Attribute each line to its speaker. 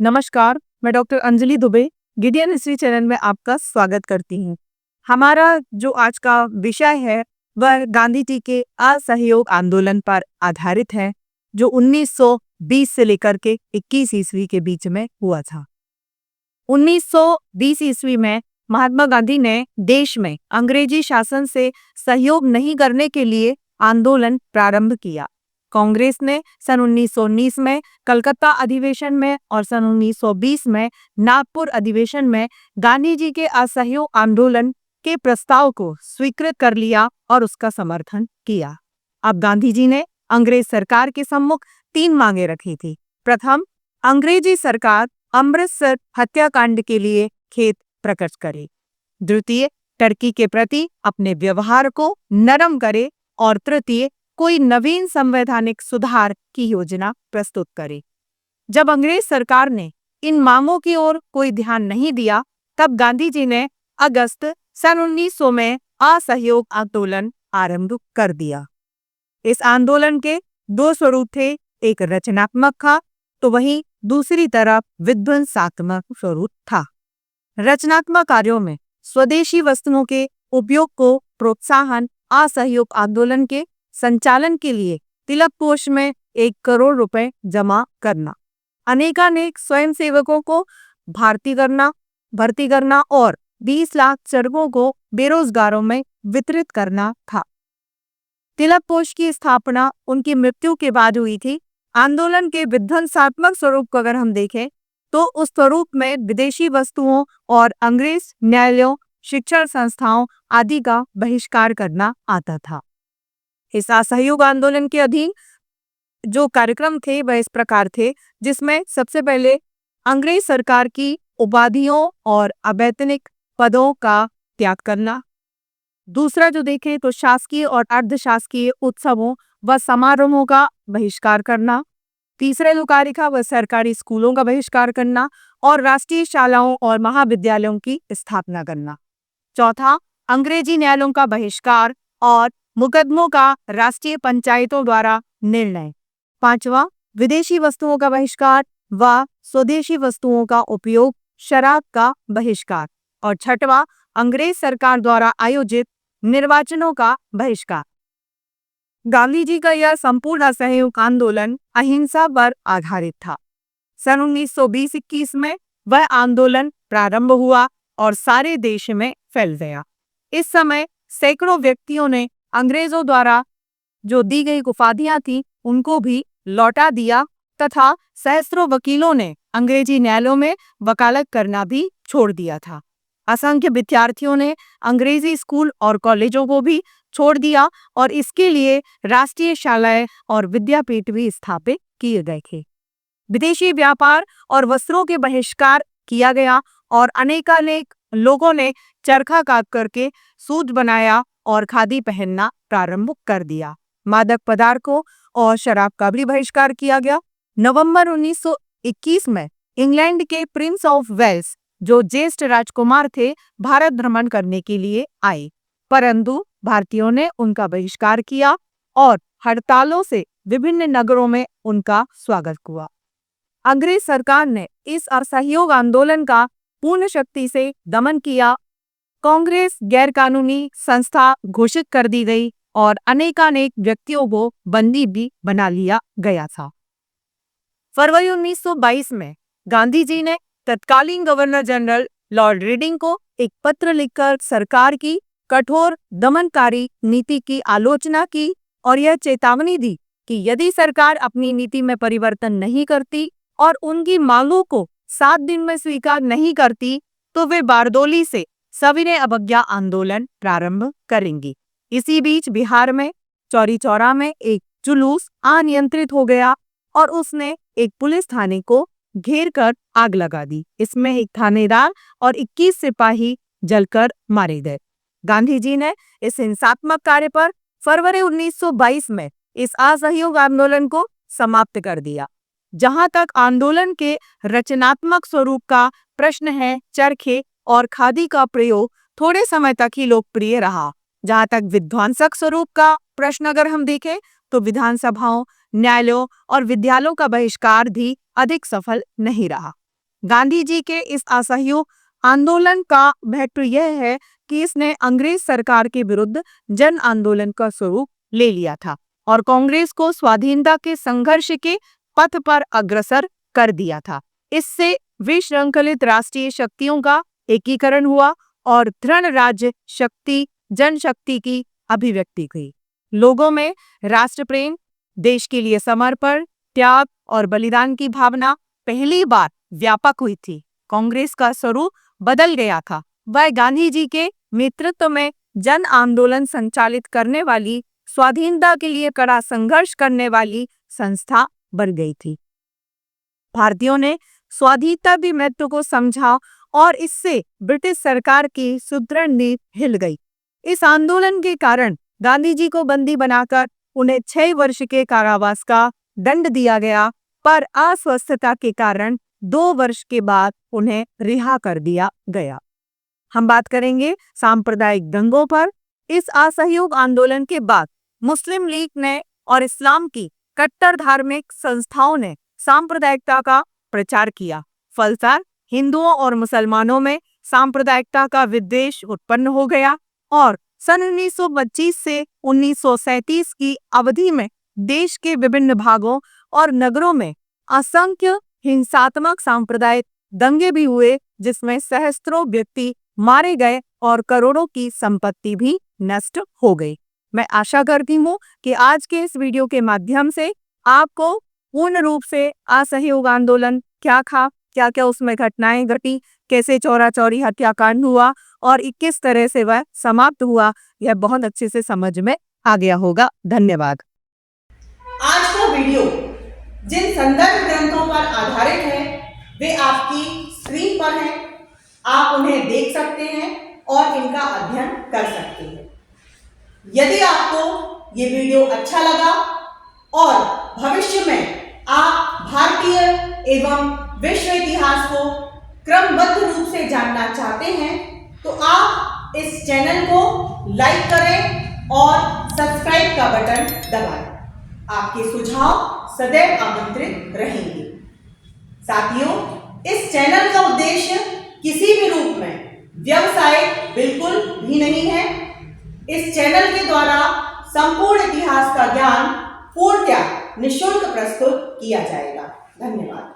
Speaker 1: नमस्कार, मैं doctor Anjali Dubey Gideon history channel में आपका स्वागत करती हूँ। हमारा जो आज का विषय है वह गांधी जी के असहयोग आंदोलन पर आधारित है, जो 1920 से लेकर के 21 ईस्वी के बीच में हुआ था। 1920 ईस्वी में महात्मा गांधी ने देश में अंग्रेजी शासन से सहयोग नहीं करने के लिए आंदोलन प्रारंभ किया। कांग्रेस ने सन 1919 में कलकत्ता अधिवेशन में और सन 1920 में नागपुर अधिवेशन में गांधी जी के असहयोग आंदोलन के प्रस्ताव को स्वीकृत कर लिया और उसका समर्थन किया। अब गांधी जी ने अंग्रेज सरकार के सम्मुख 3 मांगे रखी थी। प्रथम, अंग्रेजी सरकार अमृतसर हत्याकांड के लिए खेद प्रकट करे। द्वितीय, टर्की के प्रति अपने व्यवहार को नरम करे। और तृतीय, कोई नवीन संवैधानिक सुधार की योजना प्रस्तुत करे। जब अंग्रेज सरकार ने इन मांगों की ओर कोई ध्यान नहीं दिया, तब गांधी जी ने अगस्त सन 1900 में असहयोग आंदोलन आरंभ कर दिया। इस आंदोलन के 2 स्वरूप थे, एक रचनात्मक था तो वहीं दूसरी तरफ विध्वंसात्मक स्वरूप था। रचनात्मक कार्यों में स्वदेशी वस्तुओं के उपयोग को प्रोत्साहन, असहयोग आंदोलन के संचालन के लिए तिलक कोष में 1 करोड़ रुपए जमा करना, अनेकानेक स्वयंसेवकों को भर्ती करना और 20 लाख चरखों को बेरोजगारों में वितरित करना था। तिलक कोष की स्थापना उनकी मृत्यु के बाद हुई थी। आंदोलन के विध्वंसात्मक स्वरूप को अगर हम देखें तो उस स्वरूप में विदेशी वस्तुओं और अंग्रेज न्यायालयों, शिक्षण संस्थाओं आदि का बहिष्कार करना आता था। इस असहयोग आंदोलन के अधीन जो कार्यक्रम थे वह इस प्रकार थे, जिसमें सबसे पहले अंग्रेज सरकार की उपाधियों और अवैतनिक पदों का त्याग करना। दूसरा जो देखें तो शासकीय और अर्धशासकीय उत्सवों व समारोहों का बहिष्कार करना। तीसरा जो कार्य था वह सरकारी स्कूलों का बहिष्कार करना और राष्ट्रीय शालाओं और महाविद्यालयों की स्थापना करना। चौथा, अंग्रेजी न्यायालयों का बहिष्कार और मुकदमों का राष्ट्रीय पंचायतों द्वारा निर्णय। पांचवा, विदेशी वस्तुओं का बहिष्कार व स्वदेशी वस्तुओं का उपयोग, शराब का बहिष्कार। और छठवां, अंग्रेज सरकार द्वारा आयोजित निर्वाचनों का बहिष्कार। गांधी जी का यह संपूर्ण असहयोग आंदोलन अहिंसा पर आधारित था। सन 1920-21 में वह आंदोलन प्रारंभ हुआ और सारे देश में फैल गया। इस समय सैकड़ों व्यक्तियों ने अंग्रेजों द्वारा जो दी गई उपाधियां थी उनको भी लौटा दिया तथा सहस्त्रों वकीलों ने अंग्रेजी न्यायालयों में वकालत करना भी छोड़ दिया था। असंख्य विद्यार्थियों ने अंग्रेजी स्कूल और कॉलेजों को भी छोड़ दिया और इसके लिए राष्ट्रीय शालाएं और विद्यापीठ भी स्थापित किए गए थे। विदेशी व्यापार और वस्त्रों के बहिष्कार किया गया और अनेकानेक लोगों ने चरखा काट करके सूत बनाया और खादी पहनना प्रारंभ कर दिया। मादक पदार्थों और शराब का भी बहिष्कार किया गया। नवंबर 1921 में इंग्लैंड के प्रिंस ऑफ वेल्स, जो ज्येष्ठ राजकुमार थे, भारत भ्रमण करने के लिए आए, परंतु भारतीयों ने उनका बहिष्कार किया और हड़तालों से विभिन्न नगरों में उनका स्वागत हुआ। अंग्रेज सरकार ने इस असहयोग आंदोलन का पूर्ण शक्ति से दमन किया। कांग्रेस गैरकानूनी संस्था घोषित कर दी गई और अनेकानेक व्यक्तियों को बंदी भी बना लिया गया था। फरवरी 1922 में गांधी जी ने तत्कालीन गवर्नर जनरल लॉर्ड रीडिंग को एक पत्र लिखकर सरकार की कठोर दमनकारी नीति की आलोचना की और यह चेतावनी दी कि यदि सरकार अपनी नीति में परिवर्तन नहीं करती और उनकी मांगों को 7 दिन में स्वीकार नहीं करती तो वे बारदोली से सविनय अवज्ञा आंदोलन प्रारंभ करेंगी। इसी बीच बिहार में चौरी चौरा में एक जुलूस अनियंत्रित हो गया और उसने एक पुलिस थाने को घेर कर आग लगा दी। इसमें एक थानेदार और 21 सिपाही जलकर मारे गए। गांधी जी ने इस हिंसात्मक कार्य पर फरवरी 1922 में इस असहयोग आंदोलन को समाप्त कर दिया। जहां तक आंदोलन के रचनात्मक स्वरूप का प्रश्न है, चरखे और खादी का प्रयोग थोड़े समय तक ही लोकप्रिय रहा। जहां तक विध्वंसक स्वरूप का प्रश्न अगर हम देखें तो विधानसभाओं, न्यायालयों और विद्यालयों का बहिष्कार भी अधिक सफल नहीं रहा। गांधी जी के इस असहयोग आंदोलन का महत्व यह है कि इसने अंग्रेज सरकार के विरुद्ध जन आंदोलन का स्वरूप ले लिया था और कांग्रेस को स्वाधीनता के संघर्ष के पथ पर अग्रसर कर दिया था। इससे विश्रृंखलित राष्ट्रीय शक्तियों का एकीकरण हुआ और दृढ़ राज्य शक्ति जनशक्ति की अभिव्यक्ति हुई। लोगों में राष्ट्र प्रेम, देश के लिए समर्पण, त्याग और बलिदान की भावना पहली बार व्यापक हुई थी। कांग्रेस का स्वरूप बदल गया था। वह गांधी जी के नेतृत्व में जन आंदोलन संचालित करने वाली, स्वाधीनता के लिए कड़ा संघर्ष करने वाली संस्था बन गई थी। भारतीयों ने स्वाधीनता के महत्व को समझा और इससे ब्रिटिश सरकार की सुदृढ़ नींव हिल गई। इस आंदोलन के कारण गांधी जी को बंदी बनाकर उन्हें 6 वर्ष के कारावास का दंड दिया गया, पर अस्वस्थता के कारण 2 वर्ष के बाद उन्हें रिहा कर दिया गया। हम बात करेंगे सांप्रदायिक दंगों पर। इस असहयोग आंदोलन के बाद मुस्लिम लीग ने और इस्लाम की कट्टर धार्मिक संस्थाओं ने सांप्रदायिकता का प्रचार किया। फलतः हिंदुओं और मुसलमानों में सांप्रदायिकता का विद्वेष उत्पन्न हो गया और सन 1925 से 1937 की अवधि में देश के विभिन्न भागों और नगरों में असंख्य हिंसात्मक सांप्रदायिक दंगे भी हुए, जिसमें सहस्त्रों व्यक्ति मारे गए और करोड़ों की संपत्ति भी नष्ट हो गई। मैं आशा करती हूँ कि आज के इस वीडियो के माध्यम से आपको पूर्ण रूप से असहयोग आंदोलन क्या था, क्या क्या उसमें घटनाएं घटी, कैसे चौरा चौरी हत्याकांड हुआ और किस तरह से वह समाप्त हुआ, यह बहुत अच्छे से समझ में आ गया होगा। धन्यवाद।
Speaker 2: आज का वीडियो जिन संदर्भ ग्रंथों पर आधारित है वे आपकी स्क्रीन पर हैं। आप उन्हें देख सकते हैं और इनका अध्ययन कर सकते हैं। यदि आपको ये वीडियो अच्छा लगा और भविष्य में आप भारतीय एवं विश्व इतिहास को क्रमबद्ध रूप से जानना चाहते हैं तो आप इस चैनल को लाइक करें और सब्सक्राइब का बटन दबाएं। आपके सुझाव सदैव आमंत्रित रहेंगे। साथियों, इस चैनल का उद्देश्य किसी भी रूप में व्यवसाय बिल्कुल भी नहीं है। इस चैनल के द्वारा संपूर्ण इतिहास का ज्ञान पूर्णतः निःशुल्क प्रस्तुत किया जाएगा। धन्यवाद।